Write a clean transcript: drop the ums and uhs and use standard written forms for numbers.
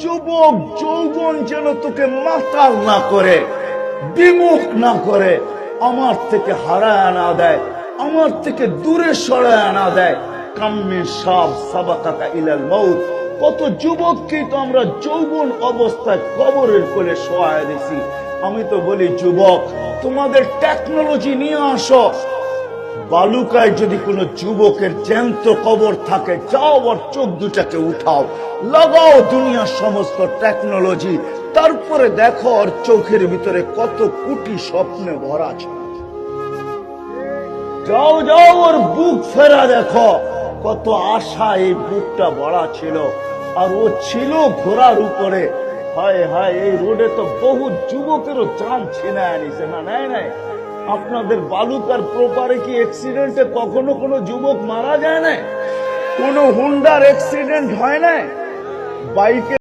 যুবক যৌবন যেন তোকে মাতাল না করে, বিমুখ না করে, আমার থেকে হারায় না দেয়, আমার থেকে দূরে সরায় না দেয়। কাম্মিন শাব সাবাকাকা ইলাল মাউত, কত যুবককে তো আমরা যৌবন অবস্থায় কবরের কোলে শোয়ায় দিছি। আমি তো বলি যুবক, তোমাদের টেকনোলজি নিয়ে আসো। বালুকায় যদি কোনো যুবকের জ্যান্ত কবর থাকে, যাও ওর চোখ দুটাকে উঠাও, লাগাও দুনিয়ার সমস্ত টেকনোলজি, তারপরে দেখো ওর চোখের ভিতরে কত কোটি স্বপ্নে ভরা আছে। যাও যাও ওর বুক ফেরা দেখো, কত আশা এই বুকটা ভরা ছিল। আর ও ছিল ঘোড়ার উপরে। হায় হায়, এই রোডে তো বহু যুবকেরও জান ছিনায় আনিছে না, নেয় নাই? আপনাদের বালুকার প্রপারে কি অ্যাক্সিডেন্টে কখনো কোনো যুবক মারা যায় না? কোনো হুন্ডার অ্যাক্সিডেন্ট হয় না? বাইকে